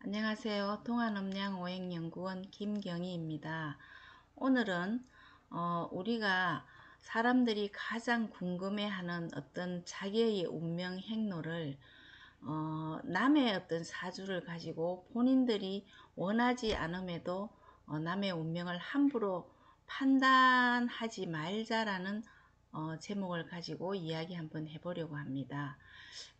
안녕하세요. 통한음양오행연구원 김경희입니다. 오늘은 우리가 사람들이 가장 궁금해하는 어떤 자기의 운명 행로를 남의 어떤 사주를 가지고 본인들이 원하지 않음에도 남의 운명을 함부로 판단하지 말자라는 제목을 가지고 이야기 한번 해보려고 합니다.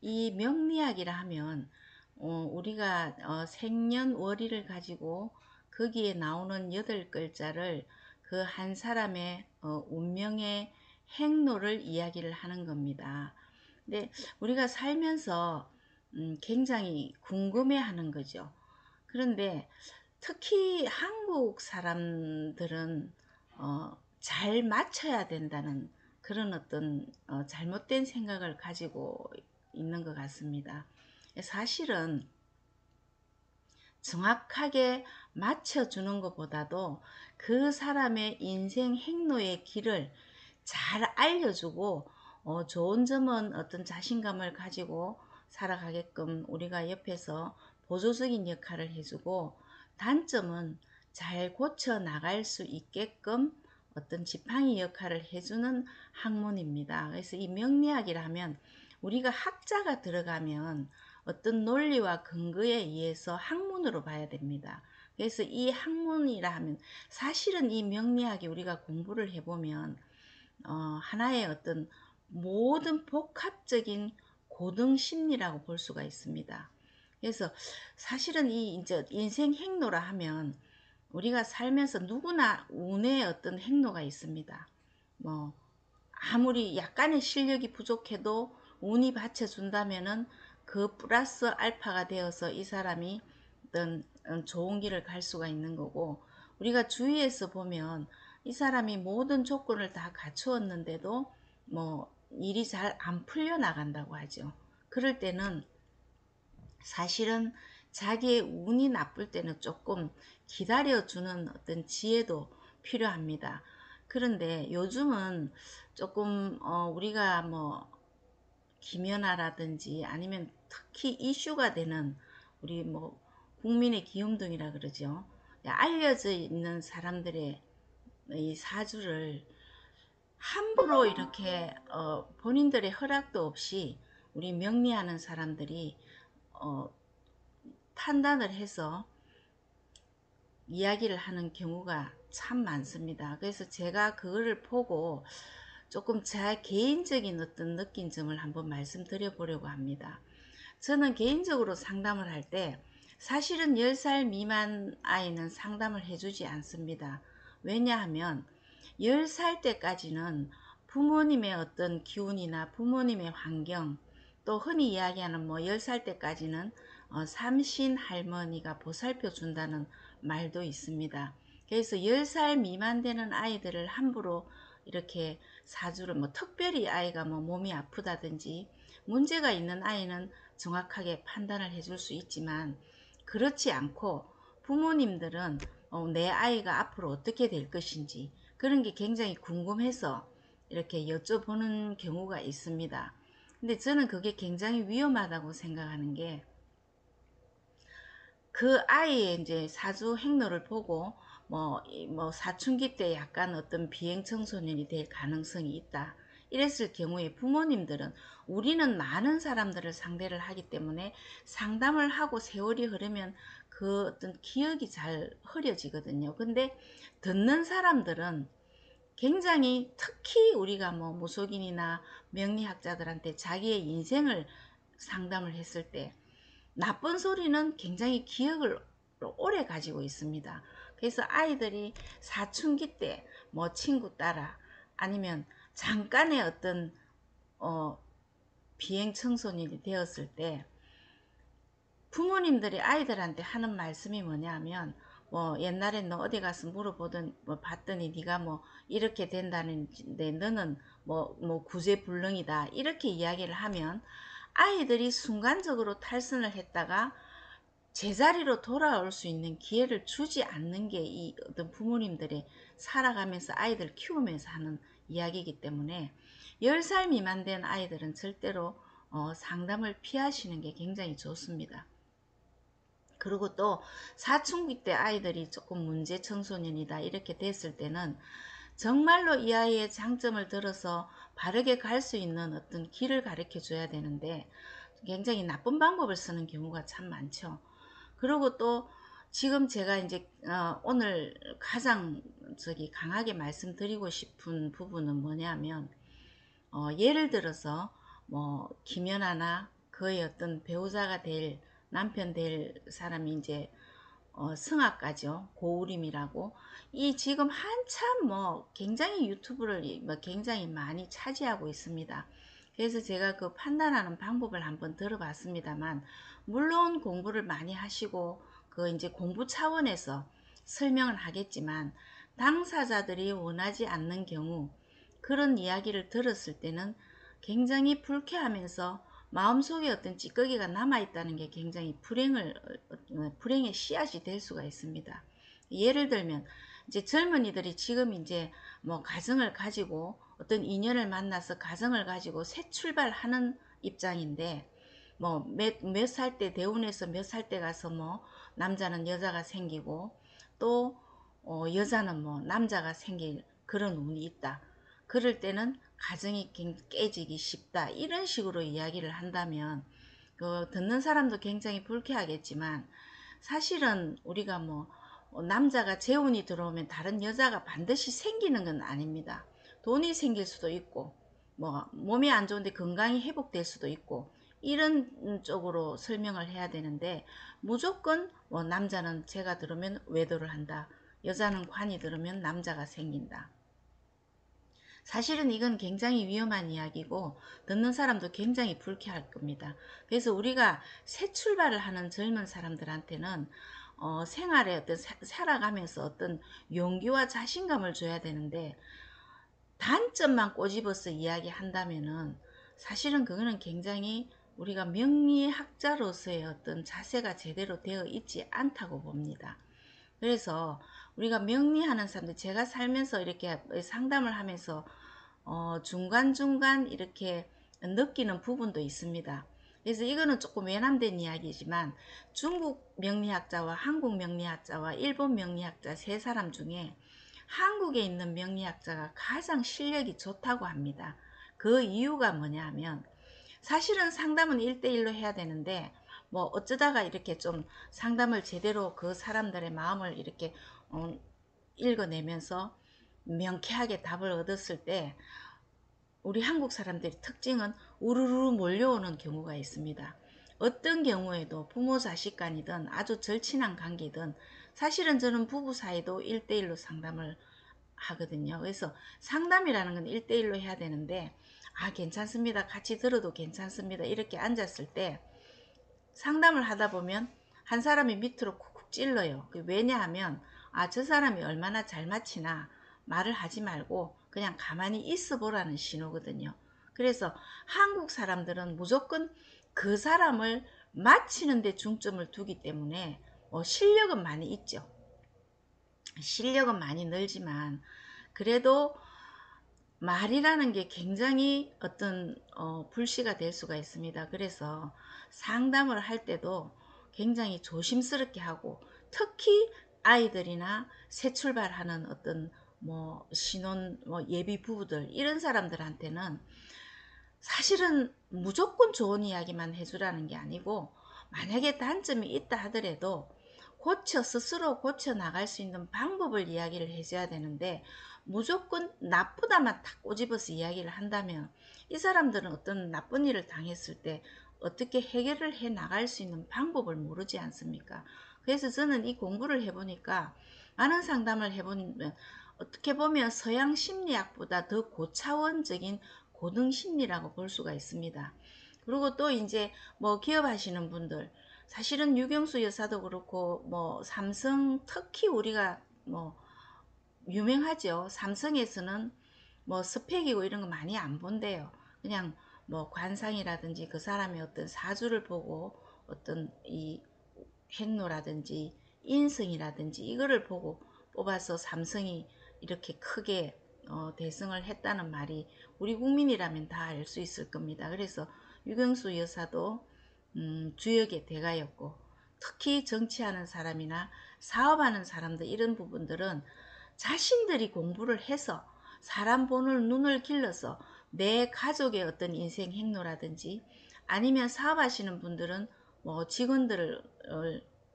이 명리학이라 하면 우리가 생년월일을 가지고 거기에 나오는 8글자를 그 한 사람의 운명의 행로를 이야기를 하는 겁니다. 근데 우리가 살면서 굉장히 궁금해하는 거죠. 그런데 특히 한국 사람들은 잘 맞춰야 된다는 그런 어떤 잘못된 생각을 가지고 있는 것 같습니다. 사실은 정확하게 맞춰주는 것보다도 그 사람의 인생 행로의 길을 잘 알려주고 좋은 점은 어떤 자신감을 가지고 살아가게끔 우리가 옆에서 보조적인 역할을 해주고, 단점은 잘 고쳐 나갈 수 있게끔 어떤 지팡이 역할을 해주는 학문입니다. 그래서 이 명리학이라면 우리가 학자가 들어가면 어떤 논리와 근거에 의해서 학문으로 봐야 됩니다. 그래서 이 학문이라 하면 사실은 이 명리학이 우리가 공부를 해보면 하나의 어떤 모든 복합적인 고등 심리라고 볼 수가 있습니다. 그래서 사실은 이 이제 인생 행로라 하면 우리가 살면서 누구나 운의 어떤 행로가 있습니다. 뭐 아무리 약간의 실력이 부족해도 운이 받쳐준다면은 그 플러스 알파가 되어서 이 사람이 어떤 좋은 길을 갈 수가 있는 거고, 우리가 주위에서 보면 이 사람이 모든 조건을 다 갖추었는데도 뭐 일이 잘 안 풀려 나간다고 하죠. 그럴 때는 사실은 자기의 운이 나쁠 때는 조금 기다려주는 어떤 지혜도 필요합니다. 그런데 요즘은 조금 우리가 뭐 김연아라든지 아니면 특히 이슈가 되는 우리 뭐 국민의 기움둥이라 그러죠. 알려져 있는 사람들의 이 사주를 함부로 이렇게 본인들의 허락도 없이 우리 명리하는 사람들이 어, 판단을 해서 이야기를 하는 경우가 참 많습니다. 그래서 제가 그거를 보고 조금 제 개인적인 어떤 느낀 점을 한번 말씀드려 보려고 합니다. 저는 개인적으로 상담을 할 때 사실은 10살 미만 아이는 상담을 해주지 않습니다. 왜냐하면 10살 때까지는 부모님의 어떤 기운이나 부모님의 환경, 또 흔히 이야기하는 뭐 10살 때까지는 삼신 할머니가 보살펴 준다는 말도 있습니다. 그래서 10살 미만 되는 아이들을 함부로 이렇게 사주를 뭐 특별히 아이가 뭐 몸이 아프다든지 문제가 있는 아이는 정확하게 판단을 해줄 수 있지만, 그렇지 않고 부모님들은 내 아이가 앞으로 어떻게 될 것인지 그런 게 굉장히 궁금해서 이렇게 여쭤보는 경우가 있습니다. 근데 저는 그게 굉장히 위험하다고 생각하는 게, 그 아이의 이제 사주 행로를 보고 뭐 사춘기 때 약간 어떤 비행 청소년이 될 가능성이 있다, 이랬을 경우에 부모님들은, 우리는 많은 사람들을 상대를 하기 때문에 상담을 하고 세월이 흐르면 그 어떤 기억이 잘 흐려지거든요. 근데 듣는 사람들은 굉장히, 특히 우리가 뭐 무속인이나 명리학자들한테 자기의 인생을 상담을 했을 때 나쁜 소리는 굉장히 기억을 오래 가지고 있습니다. 그래서 아이들이 사춘기 때 뭐 친구 따라 아니면 잠깐의 어떤 어, 비행 청소년이 되었을 때 부모님들이 아이들한테 하는 말씀이 뭐냐면, 뭐 옛날에 너 어디 가서 물어보던 뭐 봤더니 네가 뭐 이렇게 된다는데 너는 뭐 구제불능이다, 이렇게 이야기를 하면 아이들이 순간적으로 탈선을 했다가 제자리로 돌아올 수 있는 기회를 주지 않는 게 이 어떤 부모님들의 살아가면서 아이들 키우면서 하는 이야기이기 때문에 10살 미만 된 아이들은 절대로 상담을 피하시는 게 굉장히 좋습니다. 그리고 또 사춘기 때 아이들이 조금 문제 청소년이다 이렇게 됐을 때는 정말로 이 아이의 장점을 들어서 바르게 갈 수 있는 어떤 길을 가르쳐 줘야 되는데 굉장히 나쁜 방법을 쓰는 경우가 참 많죠. 그리고 또 지금 제가 이제 오늘 가장 강하게 말씀드리고 싶은 부분은 뭐냐면 예를 들어서 뭐 김연아나 그의 어떤 배우자가 될 남편 될 사람이 이제 승하까지요. 고우림이라고. 이 지금 한참 뭐 굉장히 유튜브를 뭐 굉장히 많이 차지하고 있습니다. 그래서 제가 그 판단하는 방법을 한번 들어봤습니다만, 물론 공부를 많이 하시고 그 이제 공부 차원에서 설명을 하겠지만, 당사자들이 원하지 않는 경우 그런 이야기를 들었을 때는 굉장히 불쾌하면서 마음속에 어떤 찌꺼기가 남아있다는 게 굉장히 불행의 씨앗이 될 수가 있습니다. 예를 들면, 이제 젊은이들이 지금 이제 뭐 가정을 가지고 어떤 인연을 만나서 가정을 가지고 새 출발하는 입장인데, 뭐 몇 살 때 대운에서 몇 살 때 가서 뭐 남자는 여자가 생기고 또 여자는 뭐 남자가 생길 그런 운이 있다. 그럴 때는 가정이 깨지기 쉽다. 이런 식으로 이야기를 한다면 그 듣는 사람도 굉장히 불쾌하겠지만, 사실은 우리가 뭐 남자가 재운이 들어오면 다른 여자가 반드시 생기는 건 아닙니다. 돈이 생길 수도 있고 뭐 몸이 안 좋은데 건강이 회복될 수도 있고 이런 쪽으로 설명을 해야 되는데, 무조건 뭐 남자는 재가 들으면 외도를 한다, 여자는 관이 들으면 남자가 생긴다. 사실은 이건 굉장히 위험한 이야기고 듣는 사람도 굉장히 불쾌할 겁니다. 그래서 우리가 새 출발을 하는 젊은 사람들한테는 생활에 어떤 살아가면서 어떤 용기와 자신감을 줘야 되는데, 단점만 꼬집어서 이야기한다면은 사실은 그거는 굉장히 우리가 명리학자로서의 어떤 자세가 제대로 되어 있지 않다고 봅니다. 그래서 우리가 명리하는 사람들, 제가 살면서 이렇게 상담을 하면서 중간중간 이렇게 느끼는 부분도 있습니다. 그래서 이거는 조금 외람된 이야기지만, 중국 명리학자와 한국 명리학자와 일본 명리학자 세 사람 중에 한국에 있는 명리학자가 가장 실력이 좋다고 합니다. 그 이유가 뭐냐 하면, 사실은 상담은 1대1로 해야 되는데 뭐 어쩌다가 이렇게 좀 상담을 제대로 그 사람들의 마음을 이렇게 읽어내면서 명쾌하게 답을 얻었을 때, 우리 한국 사람들의 특징은 우르르 몰려오는 경우가 있습니다. 어떤 경우에도 부모 자식 간이든 아주 절친한 관계든, 사실은 저는 부부 사이도 1대1로 상담을 하거든요. 그래서 상담이라는 건 1대1로 해야 되는데, 괜찮습니다, 같이 들어도 괜찮습니다, 이렇게 앉았을 때 상담을 하다 보면 한 사람이 밑으로 쿡쿡 찔러요. 왜냐하면 저 사람이 얼마나 잘 맞히나 말을 하지 말고 그냥 가만히 있어 보라는 신호거든요. 그래서 한국 사람들은 무조건 그 사람을 맞히는 데 중점을 두기 때문에 실력은 많이 있죠. 실력은 많이 늘지만 그래도 말이라는 게 굉장히 어떤 불씨가 될 수가 있습니다. 그래서 상담을 할 때도 굉장히 조심스럽게 하고, 특히 아이들이나 새 출발하는 어떤 뭐 신혼 뭐 예비 부부들 이런 사람들한테는 사실은 무조건 좋은 이야기만 해주라는 게 아니고, 만약에 단점이 있다 하더라도 스스로 고쳐 나갈 수 있는 방법을 이야기를 해줘야 되는데, 무조건 나쁘다만 딱 꼬집어서 이야기를 한다면 이 사람들은 어떤 나쁜 일을 당했을 때 어떻게 해결을 해 나갈 수 있는 방법을 모르지 않습니까? 그래서 저는 이 공부를 해보니까, 많은 상담을 해보면 어떻게 보면 서양 심리학보다 더 고차원적인 고등 심리라고 볼 수가 있습니다. 그리고 또 이제 뭐 기업하시는 분들, 사실은 유경수 여사도 그렇고 뭐 삼성, 특히 우리가 뭐 유명하죠. 삼성에서는 뭐 스펙이고 이런 거 많이 안 본대요. 그냥 뭐 관상이라든지 그 사람의 어떤 사주를 보고 어떤 이 행로라든지 인성이라든지 이거를 보고 뽑아서 삼성이 이렇게 크게 대승을 했다는 말이 우리 국민이라면 다 알 수 있을 겁니다. 그래서 유경수 여사도 주역의 대가였고, 특히 정치하는 사람이나 사업하는 사람들 이런 부분들은 자신들이 공부를 해서 사람 보는 눈을 길러서 내 가족의 어떤 인생 행로라든지 아니면 사업하시는 분들은 뭐 직원들을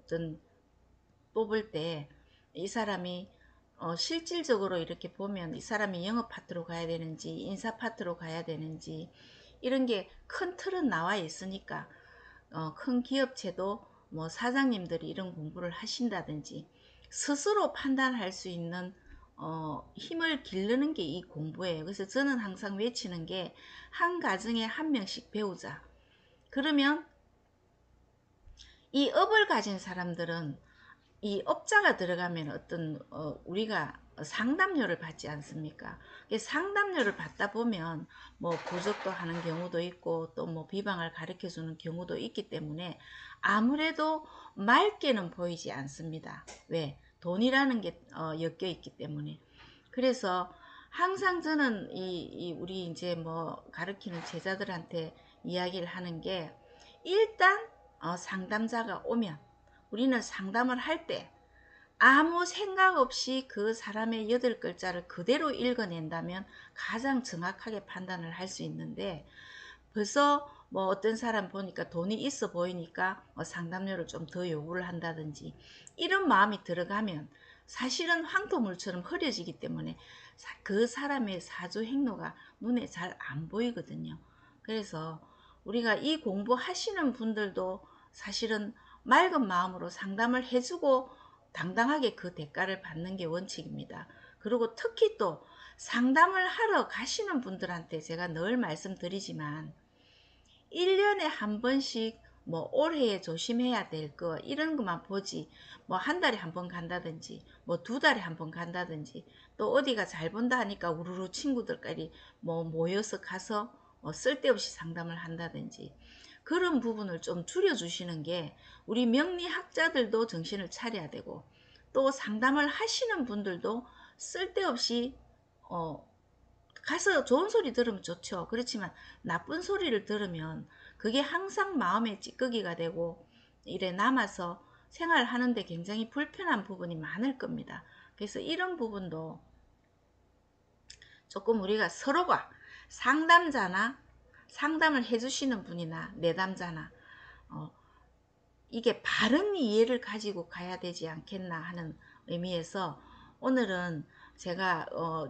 어떤 뽑을 때 이 사람이 실질적으로 이렇게 보면 이 사람이 영업 파트로 가야 되는지 인사 파트로 가야 되는지 이런 게 큰 틀은 나와 있으니까 큰 기업체도 뭐 사장님들이 이런 공부를 하신다든지 스스로 판단할 수 있는 힘을 기르는 게 이 공부예요. 그래서 저는 항상 외치는 게 한 가정에 한 명씩 배우자. 그러면 이 업을 가진 사람들은 이 업자가 들어가면 어떤 우리가 상담료를 받지 않습니까? 상담료를 받다 보면 뭐 부적도 하는 경우도 있고 또 뭐 비방을 가르쳐 주는 경우도 있기 때문에 아무래도 맑게는 보이지 않습니다. 왜? 돈이라는 게 엮여 있기 때문에. 그래서 항상 저는 이 우리 이제 뭐 가르치는 제자들한테 이야기를 하는 게 일단 상담자가 오면 우리는 상담을 할 때 아무 생각 없이 그 사람의 8글자를 그대로 읽어낸다면 가장 정확하게 판단을 할 수 있는데 벌써 뭐 어떤 사람 보니까 돈이 있어 보이니까 상담료를 좀 더 요구를 한다든지 이런 마음이 들어가면 사실은 황토물처럼 흐려지기 때문에 그 사람의 사주 행로가 눈에 잘 안 보이거든요. 그래서 우리가 이 공부하시는 분들도 사실은 맑은 마음으로 상담을 해주고 당당하게 그 대가를 받는 게 원칙입니다. 그리고 특히 또 상담을 하러 가시는 분들한테 제가 늘 말씀드리지만 1년에 한 번씩 뭐 올해에 조심해야 될 거 이런 것만 보지 뭐 한 달에 한 번 간다든지 뭐 2달에 한 번 간다든지 또 어디가 잘 본다 하니까 우르르 친구들끼리 뭐 모여서 가서 쓸데없이 상담을 한다든지 그런 부분을 좀 줄여주시는 게 우리 명리학자들도 정신을 차려야 되고 또 상담을 하시는 분들도 쓸데없이 어, 가서 좋은 소리 들으면 좋죠. 그렇지만 나쁜 소리를 들으면 그게 항상 마음에 찌꺼기가 되고 이래 남아서 생활하는데 굉장히 불편한 부분이 많을 겁니다. 그래서 이런 부분도 조금 우리가 서로가 상담자나 상담을 해주시는 분이나 내담자나 어, 이게 바른 이해를 가지고 가야 되지 않겠나 하는 의미에서 오늘은 제가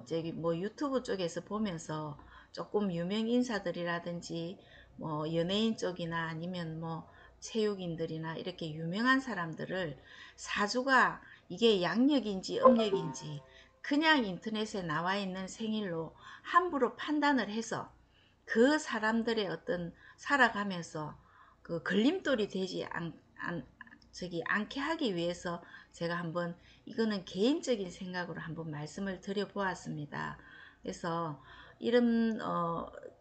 저기 뭐 유튜브 쪽에서 보면서 조금 유명 인사들이라든지 뭐 연예인 쪽이나 아니면 뭐 체육인들이나 이렇게 유명한 사람들을 사주가 이게 양력인지 음력인지 그냥 인터넷에 나와 있는 생일로 함부로 판단을 해서 그 사람들의 어떤 살아가면서 그 걸림돌이 되지 않게 하기 위해서 제가 한번 이거는 개인적인 생각으로 한번 말씀을 드려 보았습니다. 그래서 이런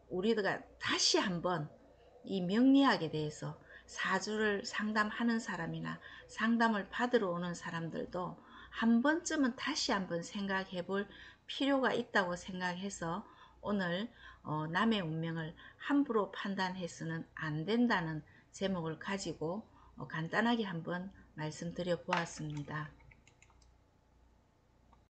우리가 다시 한번 이 명리학에 대해서 사주를 상담하는 사람이나 상담을 받으러 오는 사람들도 한 번쯤은 다시 한번 생각해 볼 필요가 있다고 생각해서 오늘 남의 운명을 함부로 판단해서는 안 된다는 제목을 가지고 간단하게 한번 말씀드려 보았습니다.